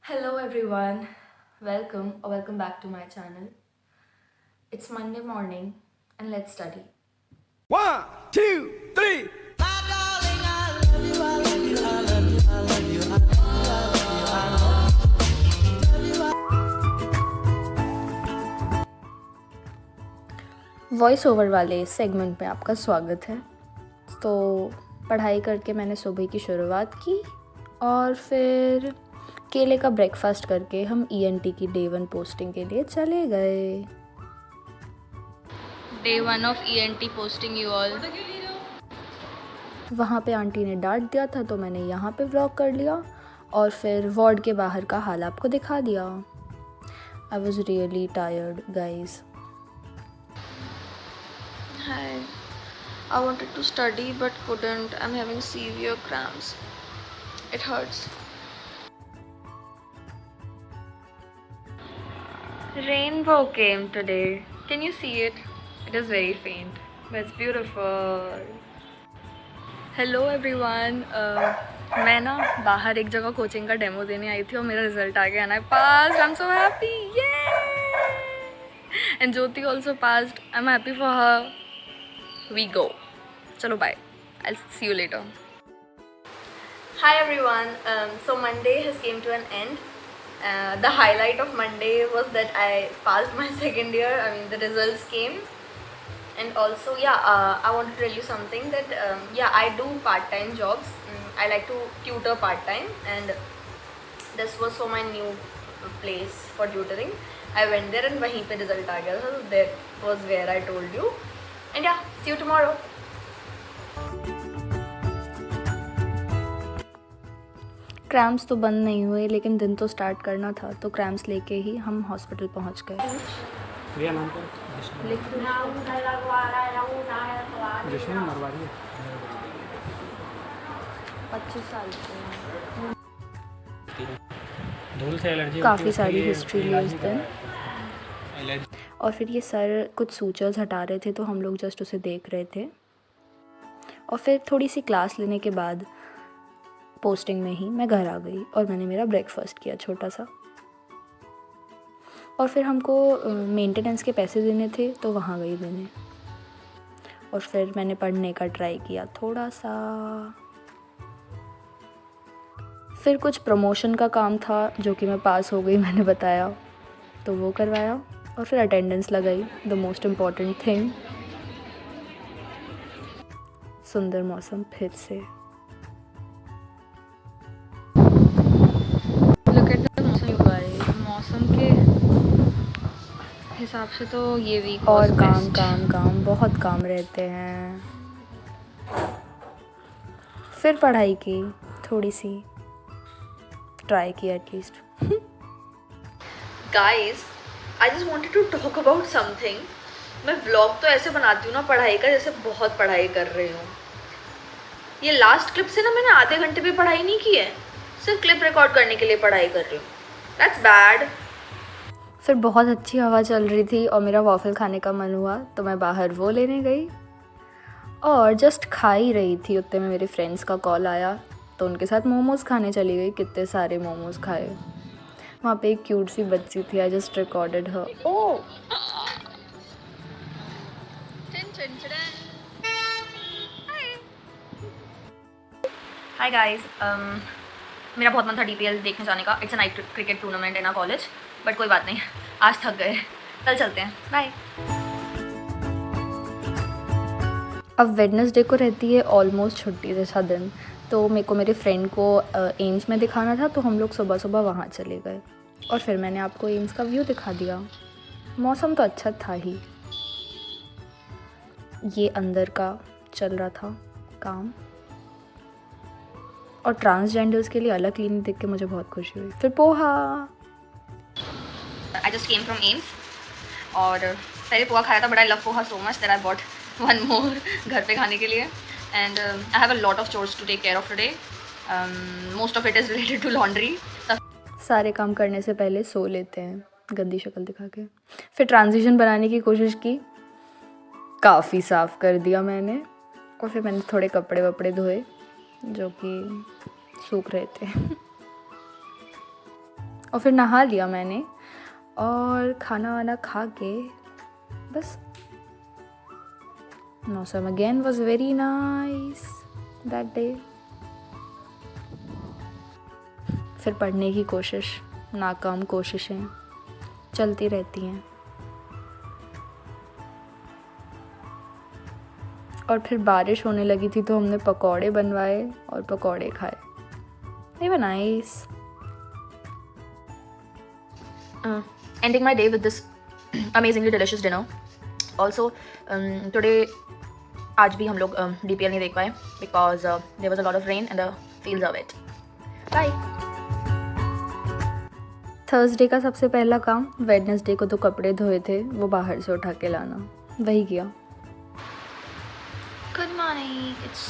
Hello everyone, welcome back to my channel. It's Monday morning and let's study. One, two, three. Voice over वाले segment में आपका स्वागत है। तो पढ़ाई करके मैंने सुबह की शुरुआत की और फिर केले का ब्रेकफास्ट करके हम ईएनटी की डे 1 पोस्टिंग के लिए चले गए। Day 1 of ENT posting you all. वहाँ पे आंटी ने डांट दिया था तो मैंने यहाँ पे व्लॉग कर लिया और फिर वार्ड के बाहर का हाल आपको दिखा दिया। I was really tired guys. Hi, I wanted to study but couldn't. I'm having severe cramps. It hurts. Rainbow came today. Can you see it? It is very faint, but it's beautiful. Hello everyone. मैं ना बाहर एक जगह coaching का demo देने आई थी और मेरा रिजल्ट आ गया and I passed. I'm so happy. Yay! And Jyoti also passed. I'm happy for her. We go. Chalo bye. I'll see you later. Hi everyone. So Monday has came to an end. The highlight of Monday was that I passed my second year. I mean the results came. And also I want to tell you something that I do part-time jobs. I like to tutor part-time and this was for my new place for tutoring. I went there and वहीं पे result आ गया था. So that was where I told you. And yeah, see you tomorrow. Cramps तो बंद नहीं हुए लेकिन दिन तो स्टार्ट करना था तो क्रैम्प्स लेके ही हम हॉस्पिटल पहुंच गए। भैया नाम क्या? जश्न मरवाड़ी। 25 साल के धूल से एलर्जी काफ़ी सारी हिस्ट्री ली उस दिन और फिर ये सर कुछ सूचर्स हटा रहे थे तो हम लोग जस्ट उसे देख रहे थे और फिर थोड़ी सी क्लास लेने के बाद पोस्टिंग में ही मैं घर आ गई और मैंने मेरा ब्रेकफास्ट किया छोटा सा और फिर हमको मेंटेनेंस के पैसे देने थे तो वहाँ गई देने और फिर मैंने पढ़ने का ट्राई किया थोड़ा सा। फिर कुछ प्रमोशन का काम था जो कि मैं पास हो गई, मैंने बताया, तो वो करवाया और फिर अटेंडेंस लगाई, द मोस्ट इम्पॉर्टेंट थिंग। सुंदर मौसम फिर से। लुक एट द मौसम गाइस, मौसम के हिसाब से तो ये वीक और काम बहुत काम रहते हैं। फिर पढ़ाई की थोड़ी सी, ट्राई किया at least. Guys, I just wanted to talk about something. मैं व्लॉग तो ऐसे बनाती हूँ ना पढ़ाई का जैसे बहुत पढ़ाई कर रही हूँ। ये लास्ट क्लिप से ना मैंने आधे घंटे भी पढ़ाई नहीं की है, सिर्फ क्लिप रिकॉर्ड करने के लिए पढ़ाई कर रही हूँ। That's bad. फिर बहुत अच्छी हवा चल रही थी और मेरा वॉफल खाने का मन हुआ तो मैं बाहर वो लेने गई और जस्ट खा ही रही थी उतने में मेरे फ्रेंड्स का कॉल आया तो उनके साथ मोमोज़ खाने चली गई। कितने सारे मोमोज़ खाए। वहाँ पे एक क्यूट सी बच्ची थी, I just recorded her. Oh hi guys, मेरा बहुत मन था डीपीएल देखने जाने का। It's a night cricket tournament in our college, but कोई बात नहीं, आज थक गए, कल चलते हैं, बाय। अब वेडनेसडे को रहती है ऑलमोस्ट छुट्टी जैसा दिन, तो मेरे को मेरे फ्रेंड को एम्स में दिखाना था तो हम लोग सुबह सुबह वहाँ चले गए और फिर मैंने आपको एम्स का व्यू दिखा दिया। मौसम तो अच्छा था ही। ये अंदर का चल रहा था काम और ट्रांसजेंडर्स के लिए अलग क्लिनिक देख के मुझे बहुत खुशी हुई। फिर poha, I just came from AIIMS और पहले पोहा खाया था, but I love poha so much that I bought one more घर पे खाने के लिए। And I have a lot of chores to take care of today, most of it is related to laundry. सारे काम करने से पहले सो लेते हैं गंदी शक्ल दिखा के। फिर ट्रांजिशन बनाने की कोशिश की, काफ़ी साफ़ कर दिया मैंने और फिर मैंने थोड़े कपड़े वपड़े धोए जो कि सूख रहे थे। और फिर नहा लिया मैंने और खाना वाना खा के बस मौसम again was very nice that day. फिर पढ़ने की कोशिश, नाकाम कोशिशें चलती रहती हैं। और फिर बारिश होने लगी थी तो हमने पकौड़े बनवाए और पकौड़े खाए। They were nice. Ending my day with this amazingly delicious dinner. Also, today आज भी हम लोग DPL नहीं देख पाए because there was a lot of rain and the fields are wet. Bye. Thursday का सबसे पहला काम वेडनेसडे को तो कपड़े धोए थे वो बाहर से उठा के लाना, वही किया। Good morning. It's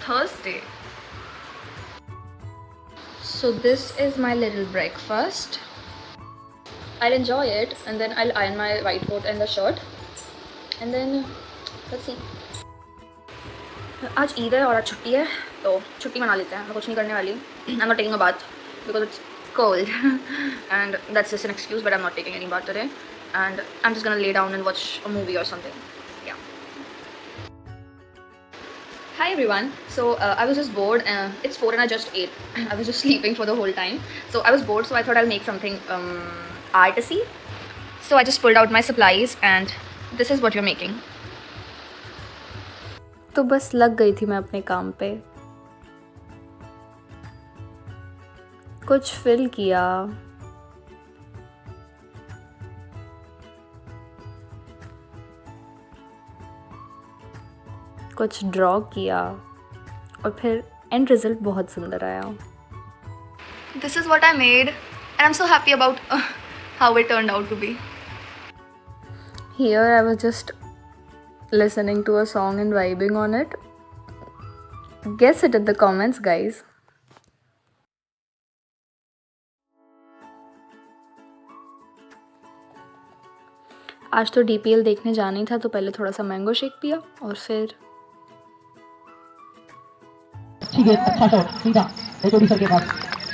Thursday. So this is my little breakfast. I'll enjoy it and then I'll iron my white coat and the shirt and then let's see. आज ईद है और आज छुट्टी है तो छुट्टी मना लेते हैं। मैं कुछ नहीं करने वाली। I'm not taking a bath because it's cold and that's just an excuse, but I'm not taking any bath today and I'm just gonna lay down and watch a movie or something. Yeah. Hi everyone. So I was just bored. It's 4 and I just ate. I was just sleeping for the whole time. So I was bored, so I thought I'll make something artsy. So I just pulled out my supplies and this is what we're making. तो बस लग गई थी मैं अपने काम पे। कुछ फिल किया, कुछ ड्रॉ किया और फिर एंड रिजल्ट बहुत सुंदर आया। This is what I made and I'm so happy about how it turned out to be. Here I was just listening to a song and vibing on it. Guess it in the comments, guys. आज तो DPL देखने जाना ही था तो पहले थोड़ा सा mango shake पिया और फिर अच्छी गेंद, अच्छा शॉट, सीधा एचओडी सर के पास,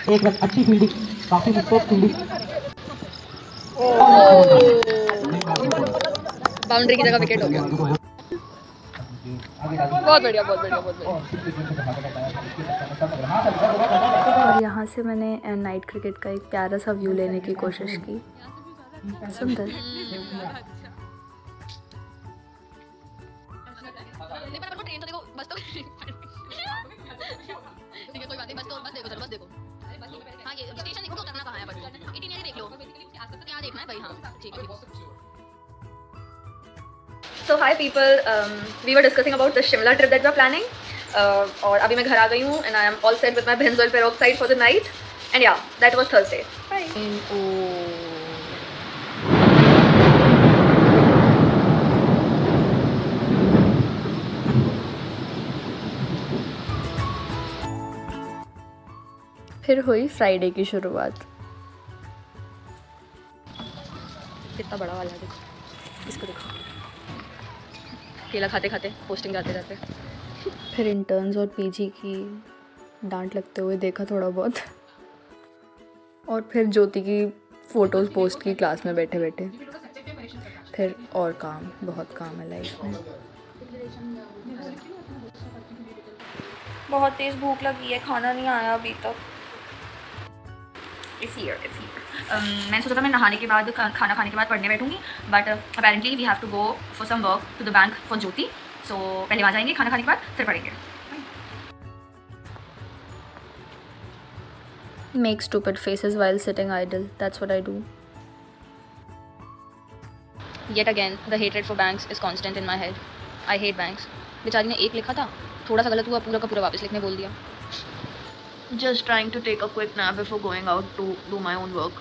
एक रन, अच्छी फील्डिंग, काफी स्ट्रोक फील्डिंग, बाउंड्री की जगह विकेट हो गया। बहुत बढ़िया, बहुत बढ़िया, बहुत बढ़िया। और यहाँ से मैंने नाइट क्रिकेट का एक प्यारा सा व्यू लेने की कोशिश की। सुंदर। So hi people, we were discussing about the Shimla trip that we are planning. और अभी मैं घर आ गई हूँ and I am all set with my benzoyl peroxide for the night. And yeah, that was Thursday. Bye. फिर हुई Friday की शुरुआत। कितना बड़ा वाला है, देखो इसको, देखो केला खाते खाते पोस्टिंग जाते जाते। फिर इंटर्न्स और पीजी की डांट लगते हुए देखा थोड़ा बहुत। और फिर ज्योति की फ़ोटोज़ पोस्ट की क्लास में बैठे बैठे। फिर और काम, बहुत काम है लाइफ में। बहुत तेज़ भूख लगी है, खाना नहीं आया अभी तक। It's here. मैंने सोचा था मैं नहाने के बाद खाना खाने के बाद पढ़ने बैठूंगी, but apparently we have to go for some work to the bank for Jyoti. So पहले वहाँ जाएंगे, खाना खाने के बाद फिर पढ़ेंगे। Make stupid faces while sitting idle. That's what I do. Yet again, the hatred for banks is constant in my head. I hate banks. बेचारी ने एक लिखा था, थोड़ा सा गलत हुआ, पूरा का पूरा वापस लिखने बोल दिया। Just trying to take a quick nap before going out to do my own work.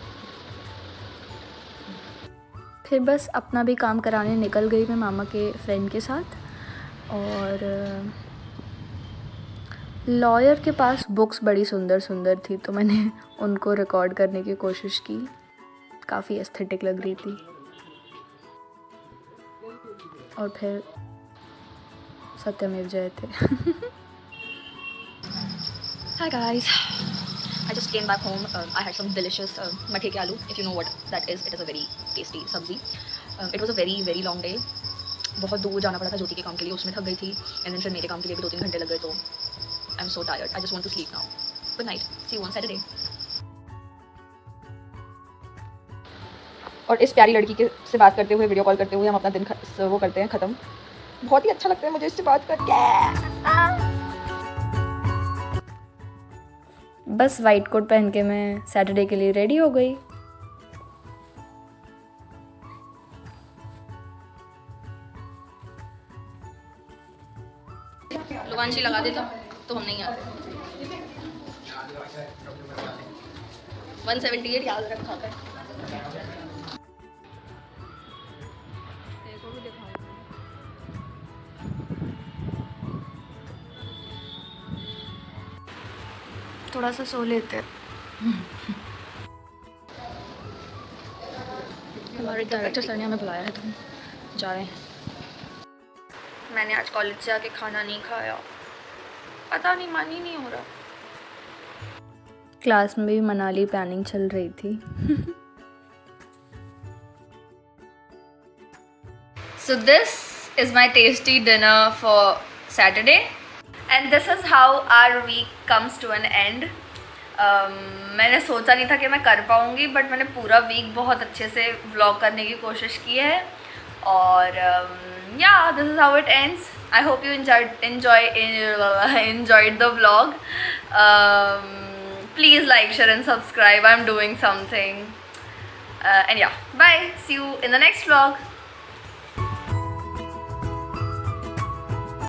फिर बस अपना भी काम कराने निकल गई मैं मामा के फ्रेंड के साथ। और लॉयर के पास बुक्स बड़ी सुंदर सुंदर थी तो मैंने उनको रिकॉर्ड करने की कोशिश की। काफ़ी एस्थेटिक लग रही थी। और फिर सत्यमेव जयते। Hi guys, I just came back home. I had some delicious mathe ke aloo. If you know what that is, it is a very tasty sabzi. It was a very very long day. बहुत दूर जाना पड़ा था ज्योति के काम के लिए, उसमें थक गई थी. एंड देन फिर मेरे काम के लिए भी 2-3 घंटे लग गए. तो I am so tired. I just want to sleep now. Good night. See you on Saturday. और इस प्यारी लड़की के से बात करते हुए, वीडियो कॉल करते हुए हम अपना दिन वो करते हैं ख़त्म. बहुत ही अच्छा लगता है मुझे इससे बात करके. बस वाइट कोट पहन के मैं सैटरडे के लिए रेडी हो गई. लुवांशी लगा देता तो हम नहीं आते. 178 याद रखा है. देखो भी दिखाऊंगी. थोड़ा सा सो लेते हैं. हमारे डायरेक्टर सर ने हमें बुलाया है, तो जा रहे हैं. मैंने आज कॉलेज से आके खाना नहीं खाया. पता नहीं, मन ही नहीं हो रहा. क्लास में भी मनाली प्लानिंग चल रही थी. So this is my tasty dinner for Saturday, and this is how our week comes to an end. मैंने सोचा नहीं था कि मैं कर पाऊँगी, बट मैंने पूरा वीक बहुत अच्छे से व्लॉग करने की कोशिश की है. और yeah, this is how it ends. I hope you enjoyed the vlog. Please like, share and subscribe. I'm doing something. And yeah, bye. See you in the next vlog.